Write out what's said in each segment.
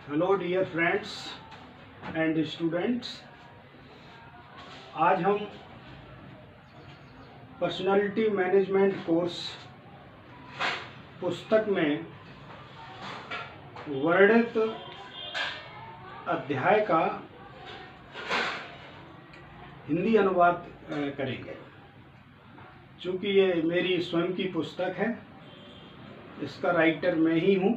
Hello dear friends and students. आज हम personality management course पुस्तक में वर्णित अध्याय का हिंदी अनुवाद करेंगे। चूँकि ये मेरी स्वयं की पुस्तक है, इसका राइटर मैं ही हूँ।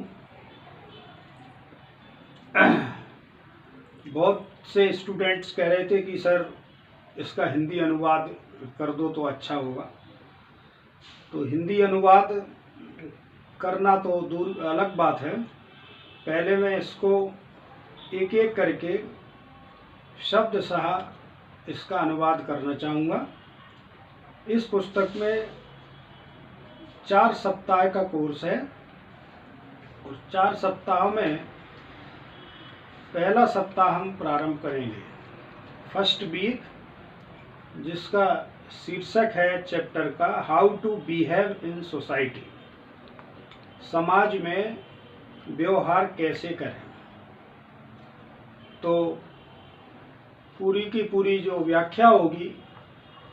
बहुत से स्टूडेंट्स कह रहे थे कि सर इसका हिंदी अनुवाद कर दो तो अच्छा होगा। तो हिंदी अनुवाद करना तो दूर अलग बात है, पहले मैं इसको एक एक करके शब्दशः इसका अनुवाद करना चाहूँगा। इस पुस्तक में 4 सप्ताह का कोर्स है और 4 सप्ताह में पहला सप्ताह हम प्रारंभ करेंगे फर्स्ट वीक, जिसका शीर्षक है चैप्टर का how to behave in society, समाज में व्यवहार कैसे करें। तो पूरी की पूरी जो व्याख्या होगी,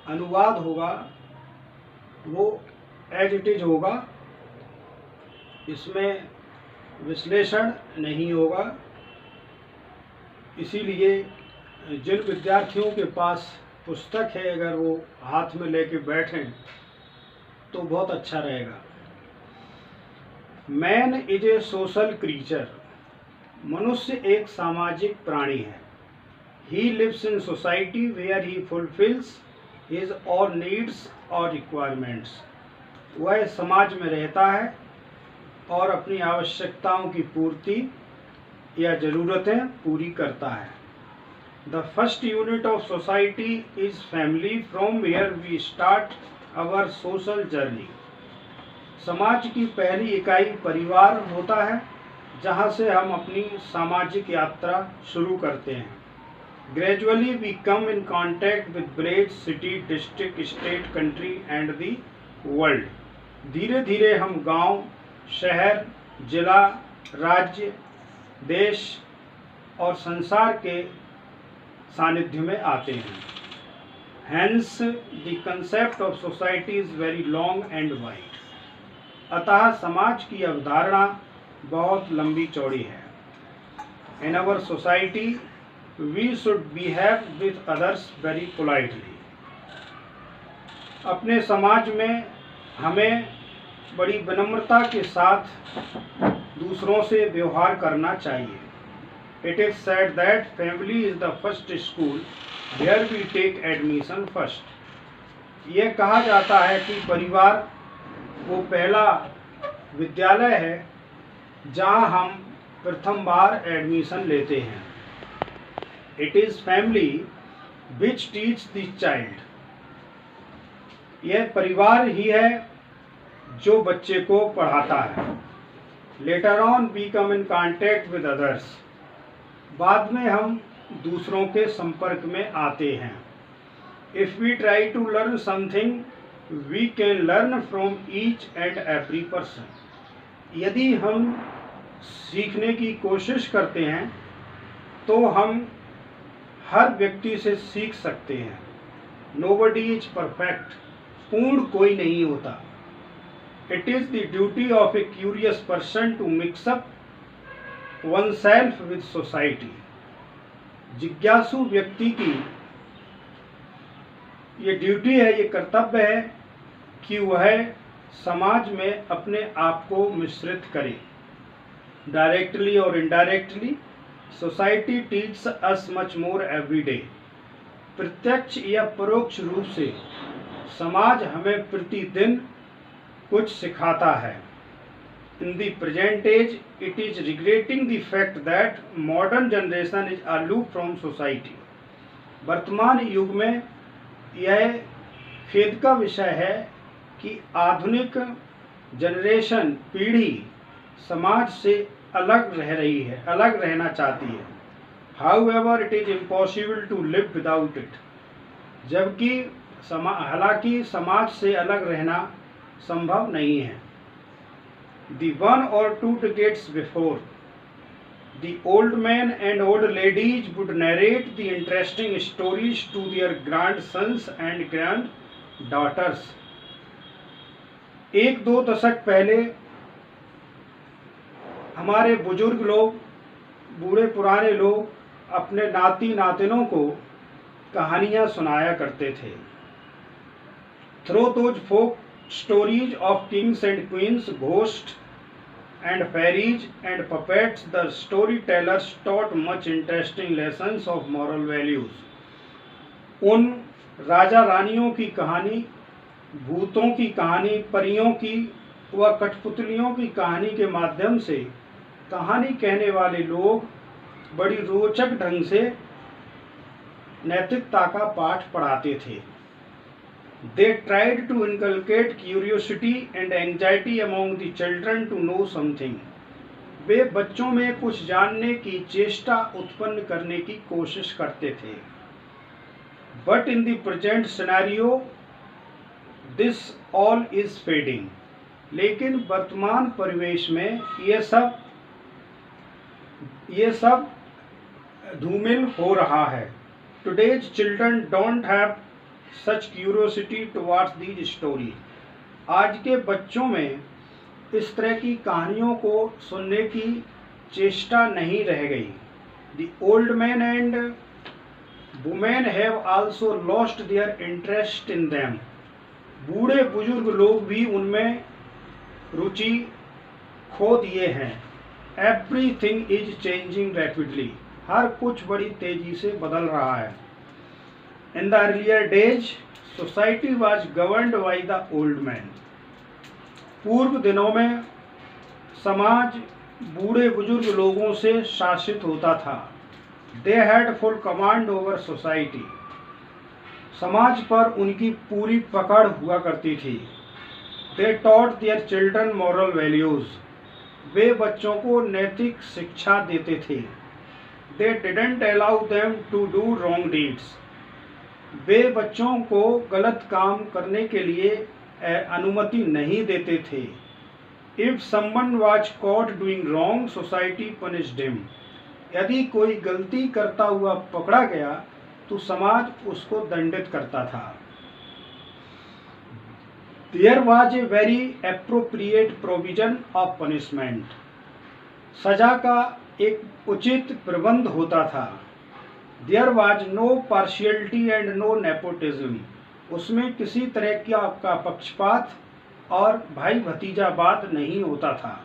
अनुवाद होगा, वो एज इट इज होगा, इसमें विश्लेषण नहीं होगा। इसीलिए जिन विद्यार्थियों के पास पुस्तक है, अगर वो हाथ में लेके बैठें तो बहुत अच्छा रहेगा। Man is a social creature, मनुष्य एक सामाजिक प्राणी है। He lives in society where he fulfils his all needs और रिक्वायरमेंट्स, वह समाज में रहता है और अपनी आवश्यकताओं की पूर्ति या ज़रूरतें पूरी करता है। The first unit of society is family, from where we start our social journey. समाज की पहली इकाई परिवार होता है, जहाँ से हम अपनी सामाजिक यात्रा शुरू करते हैं। Gradually we come in contact with village, city, district, state, country and the world. धीरे धीरे हम गांव, शहर, जिला, राज्य, देश और संसार के सानिध्य में आते हैं। Hence the concept of society is very long and wide. अतः समाज की अवधारणा बहुत लंबी चौड़ी है। In our society we should behave with others very politely. अपने समाज में हमें बड़ी विनम्रता के साथ दूसरों से व्यवहार करना चाहिए। It is said that family is the first school where we take admission first. ये कहा जाता है कि परिवार वो पहला विद्यालय है जहाँ हम प्रथम बार एडमिशन लेते हैं। It is family which teach the child. यह परिवार ही है जो बच्चे को पढ़ाता है। Later on we come in contact with others, बाद में हम दूसरों के संपर्क में आते हैं। If we try to learn something we can learn from each and every person. यदि हम सीखने की कोशिश करते हैं तो हम हर व्यक्ति से सीख सकते हैं। नोबडी इज परफेक्ट, पूर्ण कोई नहीं होता। It is the duty of a curious person to mix up oneself with society. जिज्ञासु व्यक्ति की ये ड्यूटी है, ये कर्तव्य है कि वह समाज में अपने आप को मिश्रित करे। डायरेक्टली और indirectly society teach us much more every day. प्रत्यक्ष या परोक्ष रूप से समाज हमें प्रतिदिन कुछ सिखाता है। In the present age it is regretting the fact that modern generation is aloof from society. वर्तमान युग में यह खेद का विषय है कि आधुनिक जनरेशन, पीढ़ी समाज से अलग रह रही है, अलग रहना चाहती है। However it is impossible to live without it. जबकि हालांकि समाज से अलग रहना संभव नहीं है। The 1 or 2 decades before, The old men and old ladies would narrate the interesting stories to their grandsons and granddaughters. एक दो दशक पहले हमारे बुजुर्ग लोग, बूढ़े पुराने लोग अपने नाती नातिनों को कहानियाँ सुनाया करते थे. Through those folk stories of kings and queens, ghosts and fairies and puppets, the storytellers taught much interesting lessons of moral values. उन राजा रानियों की कहानी, भूतों की कहानी, परियों की व कठपुतलियों की कहानी के माध्यम से कहानी कहने वाले लोग बड़ी रोचक ढंग से नैतिकता का पाठ पढ़ाते थे. They tried to inculcate curiosity and anxiety among the children to know something. वे बच्चों में कुछ जानने की चेष्टा उत्पन्न करने की कोशिश करते थे. But in the present scenario, this all is fading. लेकिन वर्तमान परिवेश में ये सब धूमिल हो रहा है. Today's children don't have such curiosity towards these stories. आज के बच्चों में इस तरह की कहानियों को सुनने की चेष्टा नहीं रह गई. The old men and women have also lost their interest in them. बूढ़े बुजुर्ग लोग भी उनमें रुचि खो दिए हैं. Everything is changing rapidly. हर कुछ बड़ी तेजी से बदल रहा है. In the earlier days, society was governed by the old men. पूर्व दिनों में समाज बूढ़े बुजुर्ग लोगों से शासित होता था. They had full command over society. समाज पर उनकी पूरी पकड़ हुआ करती थी. They taught their children moral values. वे बच्चों को नैतिक शिक्षा देते थे. They didn't allow them to do wrong deeds. वे बच्चों को गलत काम करने के लिए अनुमति नहीं देते थे. If someone was caught doing wrong, society punished him. यदि कोई गलती करता हुआ पकड़ा गया तो समाज उसको दंडित करता था. There was a very appropriate provision of punishment. सजा का एक उचित प्रबंध होता था. There was no partiality and no nepotism. उसमें किसी तरह का पक्षपात और भाई भतीजावाद नहीं होता था.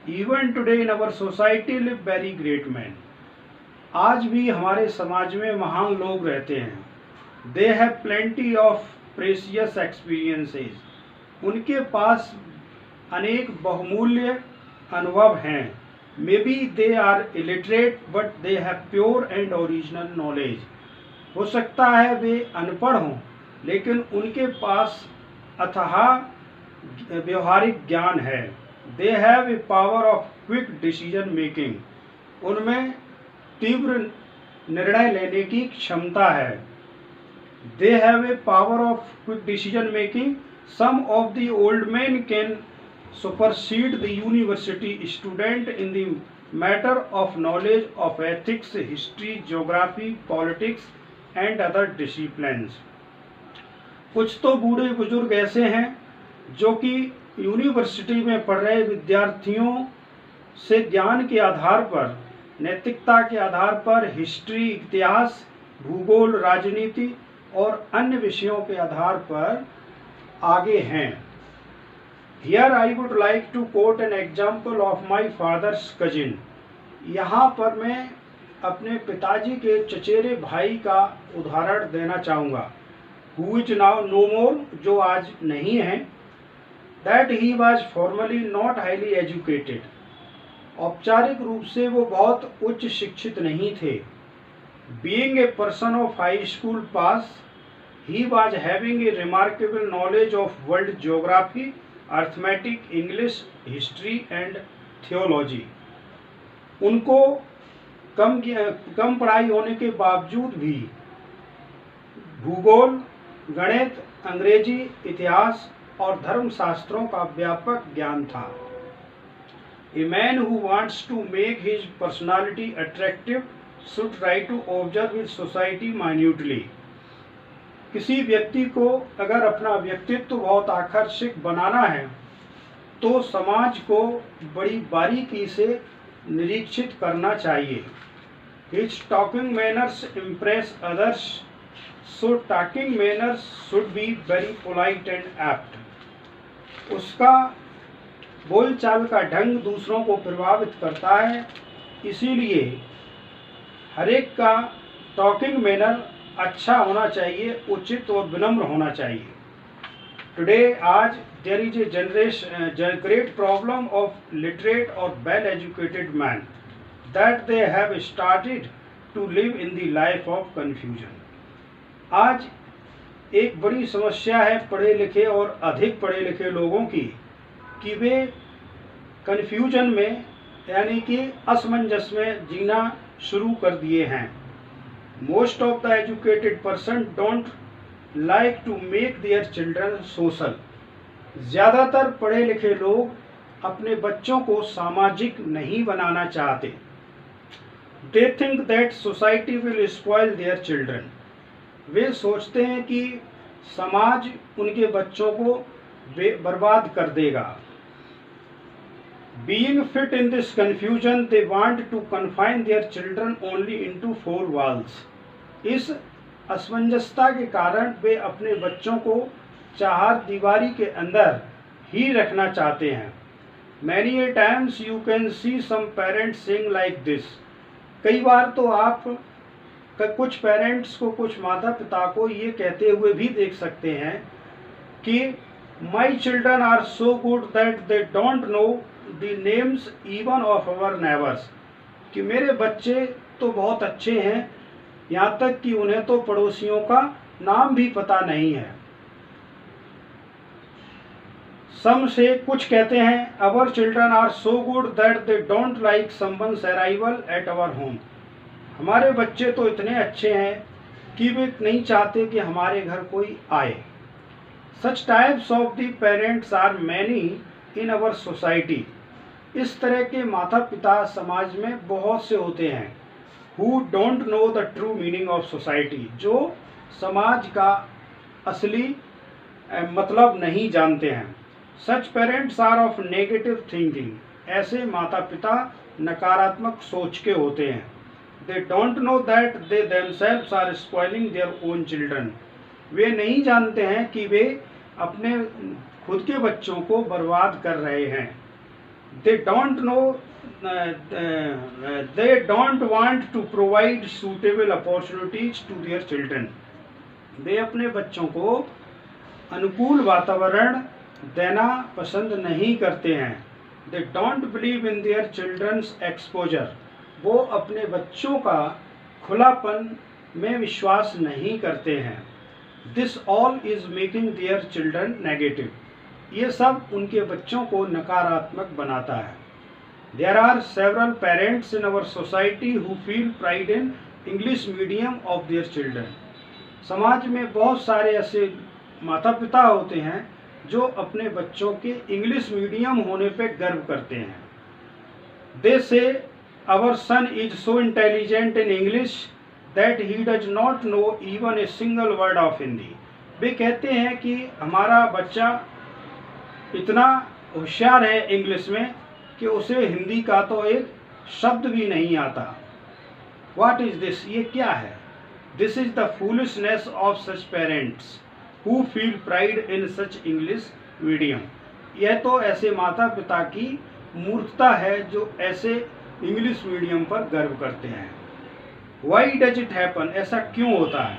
Even today in our society live very great men. आज भी हमारे समाज में महान लोग रहते हैं. They have plenty of precious experiences. उनके पास अनेक बहुमूल्य अनुभव हैं. Maybe they are illiterate, but they have pure and original knowledge. हो सकता है वे अनपढ़ हों, लेकिन उनके पास अथाह व्यवहारिक ज्ञान है. They have a power of quick decision making. उनमें तीव्र निर्णय लेने की क्षमता है. They have a power of quick decision making. Some of the old men can supersede the university student in the matter of knowledge of ethics, history, geography, politics and other disciplines. कुछ तो बूढ़े बुजुर्ग ऐसे हैं जो कि university में पढ़ रहे विद्यार्थियों से ज्ञान के आधार पर, नैतिकता के आधार पर, हिस्ट्री, इतिहास, भूगोल, राजनीति और अन्य विषयों के आधार पर आगे हैं. Here I would like to quote an example of my father's cousin. यहाँ पर मैं अपने पिताजी के चचेरे भाई का उदाहरण देना चाहूँगा. Who is now no more, जो आज नहीं है. That he was formerly not highly educated. औपचारिक रूप से वो बहुत उच्च शिक्षित नहीं थे. Being a person of high school pass, he was having a remarkable knowledge of world geography, arithmetic, English, history and theology. उनको कम पढ़ाई होने के बावजूद भी भूगोल, गणित, अंग्रेजी, इतिहास और धर्मशास्त्रों का व्यापक ज्ञान था. A man who wants to make his personality attractive should try to observe his society minutely. किसी व्यक्ति को अगर अपना व्यक्तित्व बहुत आकर्षक बनाना है तो समाज को बड़ी बारीकी से निरीक्षित करना चाहिए. His talking manners impress others, so talking manners should be very polite and apt. उसका बोलचाल का ढंग दूसरों को प्रभावित करता है, इसीलिए हर एक का टॉकिंग मैनर अच्छा होना चाहिए, उचित और विनम्र होना चाहिए. टुडे आज there is a great problem of literate or well educated man that they have started to live in the life of confusion. आज एक बड़ी समस्या है पढ़े लिखे और अधिक पढ़े लिखे लोगों की कि वे कन्फ्यूजन में यानी कि असमंजस में जीना शुरू कर दिए हैं. Most of the educated person don't like to make their children social. ज़्यादातर पढ़े लिखे लोग अपने बच्चों को सामाजिक नहीं बनाना चाहते. They think that society will spoil their children. वे सोचते हैं कि समाज उनके बच्चों को बर्बाद कर देगा. Being fit in this confusion they want to confine their children only into 4 walls. इस असमंजसता के कारण वे अपने बच्चों को चार दीवारी के अंदर ही रखना चाहते हैं. Many a times you can see some parents saying like this. कई बार तो आप कुछ पेरेंट्स को, कुछ माता पिता को ये कहते हुए भी देख सकते हैं कि my children are so good that they don't know the names even of our neighbours. कि मेरे बच्चे तो बहुत अच्छे हैं, यहाँ तक कि उन्हें तो पड़ोसियों का नाम भी पता नहीं है. सम से कुछ कहते हैं our children are so good that they don't like someone's arrival at our home. हमारे बच्चे तो इतने अच्छे हैं कि वे नहीं चाहते कि हमारे घर कोई आए. Such types of the parents are many in our society. इस तरह के माता पिता समाज में बहुत से होते हैं. Who don't know the true meaning of society. जो समाज का असली मतलब नहीं जानते हैं. Such parents are of negative thinking. ऐसे माता पिता नकारात्मक सोच के होते हैं. They don't know that they themselves are spoiling their own children. वे नहीं जानते हैं कि वे अपने खुद के बच्चों को बर्बाद कर रहे हैं. They don't know, they don't want to provide suitable opportunities to their children. वे अपने बच्चों को अनुकूल वातावरण देना पसंद नहीं करते हैं. They don't believe in their children's exposure. वो अपने बच्चों का खुलापन में विश्वास नहीं करते हैं. This all is making their children negative. ये सब उनके बच्चों को नकारात्मक बनाता है. There are several parents in our society who feel pride in English medium of their children. समाज में बहुत सारे ऐसे माता पिता होते हैं जो अपने बच्चों के इंग्लिश मीडियम होने पे गर्व करते हैं. They say our son is so intelligent in English that he does not know even a single word of Hindi. वे कहते हैं कि हमारा बच्चा इतना होशियार है इंग्लिश में कि उसे हिंदी का तो एक शब्द भी नहीं आता. What is this? ये क्या है? This is the foolishness of such parents who feel pride in such English medium. यह तो ऐसे माता पिता की मूर्खता है जो ऐसे इंग्लिश मीडियम पर गर्व करते हैं. Why does it happen? ऐसा क्यों होता है?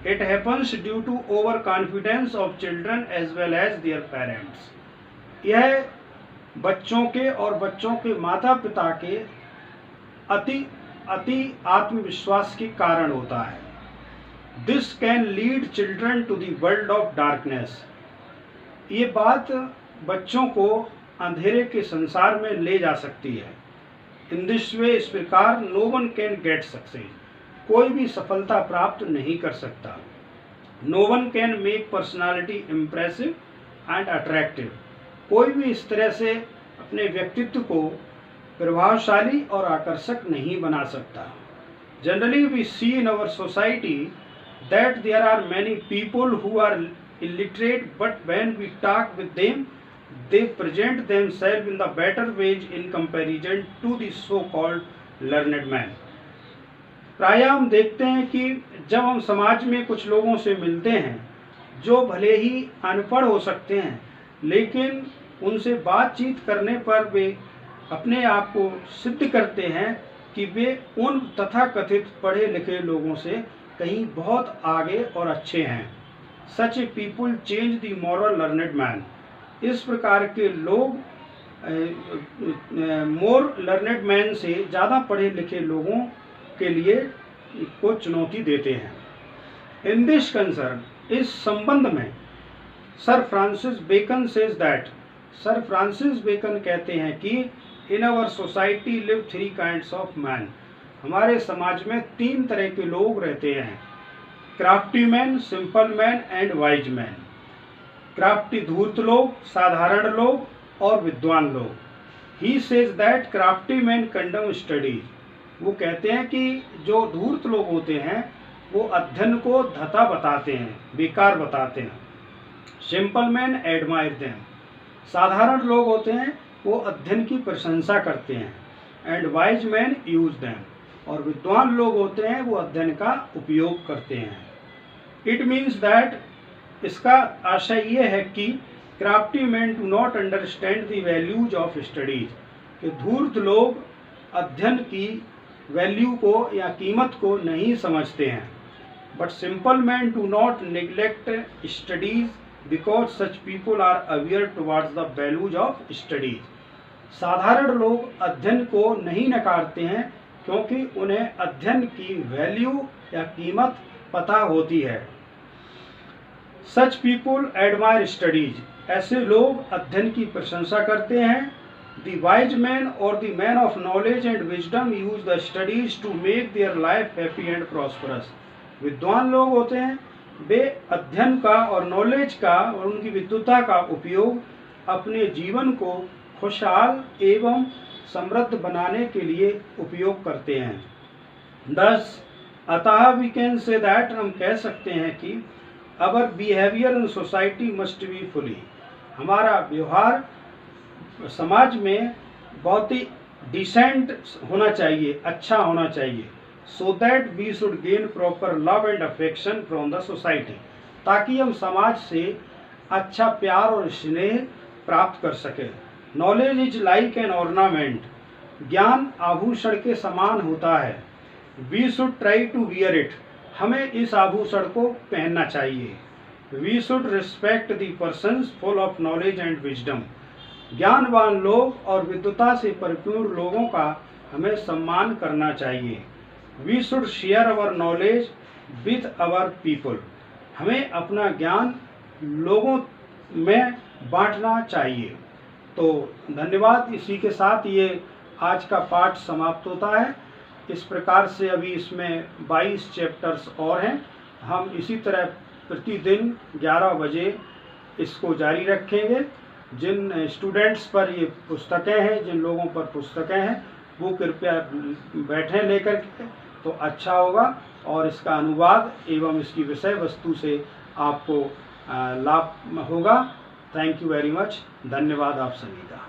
It happens due to over confidence of children as well as their parents. यह बच्चों के और बच्चों के माता पिता के अति आत्मविश्वास के कारण होता है. This can lead children to the world of darkness. ये बात बच्चों को अंधेरे के संसार में ले जा सकती है. इन दिस वे, इस प्रकार no one can get success. कोई भी सफलता प्राप्त नहीं कर सकता. No one can make personality impressive and attractive. कोई भी इस तरह से अपने व्यक्तित्व को प्रभावशाली और आकर्षक नहीं बना सकता। Generally we see in our society that there are many people who are illiterate, but when we talk with them they present themselves in the better ways in comparison to the so called learned man। प्रायः हम देखते हैं कि जब हम समाज में कुछ लोगों से मिलते हैं जो भले ही अनपढ़ हो सकते हैं, लेकिन उनसे बातचीत करने पर वे अपने आप को सिद्ध करते हैं कि वे उन तथाकथित पढ़े लिखे लोगों से कहीं बहुत आगे और अच्छे हैं। Such a people change the moral learned man. इस प्रकार के लोग मोर लर्नेड मैन से ज़्यादा पढ़े लिखे लोगों के लिए को चुनौती देते हैं। इन दिस कंसर्न, इस संबंध में sir Francis Bacon says that, sir Francis Bacon कहते हैं कि in our society live three kinds of man. हमारे समाज में तीन तरह के लोग रहते हैं, crafty man, simple man and wise man. Crafty धूर्त लोग, साधारण लोग और विद्वान लोग। He says that crafty man condemn studies. वो कहते हैं कि जो धूर्त लोग होते हैं वो अध्ययन को धता बताते हैं, बेकार बताते हैं। Simple man admire them. साधारण लोग होते हैं वो अध्ययन की प्रशंसा करते हैं। And wise man use them. और विद्वान लोग होते हैं वो अध्ययन का उपयोग करते हैं। इट मीन्स दैट, इसका आशय ये है कि crafty man do not understand the values of studies, कि धूर्त लोग अध्ययन की वैल्यू को या कीमत को नहीं समझते हैं। But simple man do not neglect studies because such people are aware towards the values of studies. साधारण लोग अध्ययन को नहीं नकारते हैं क्योंकि उन्हें अध्ययन की वैल्यू या कीमत पता होती है। Such people admire studies. ऐसे लोग अध्ययन की प्रशंसा करते हैं। द वाइज मैन और the man of knowledge and wisdom use the studies to make their life happy and prosperous. विद्वान लोग होते हैं, वे अध्ययन का और नॉलेज का और उनकी विद्वता का उपयोग अपने जीवन को खुशहाल एवं समृद्ध बनाने के लिए उपयोग करते हैं। दस, अतः वी कैन से दैट, हम कह सकते हैं कि our behaviour in society must be fully. हमारा व्यवहार समाज में बहुत ही डिसेंट होना चाहिए, अच्छा होना चाहिए। So that we should gain proper love and affection from the society, ताकि हम समाज से अच्छा प्यार और स्नेह प्राप्त कर सकें। Knowledge is like an ornament. ज्ञान आभूषण के समान होता है। We should try to wear it. हमें इस आभूषण को पहनना चाहिए। We should respect the persons full of knowledge and wisdom. ज्ञानवान लोग और विद्वता से परिपूर्ण लोगों का हमें सम्मान करना चाहिए। We should share our knowledge with our people. हमें अपना ज्ञान लोगों में बांटना चाहिए। तो धन्यवाद। इसी के साथ ये आज का पाठ समाप्त होता है। इस प्रकार से अभी इसमें 22 चैप्टर्स और हैं। हम इसी तरह प्रतिदिन 11 बजे इसको जारी रखेंगे। जिन स्टूडेंट्स पर ये पुस्तकें हैं, जिन लोगों पर पुस्तकें हैं, वो कृपया बैठें लेकर के, तो अच्छा होगा और इसका अनुवाद एवं इसकी विषय वस्तु से आपको लाभ होगा। Thank you very much. धन्यवाद आप सभी का।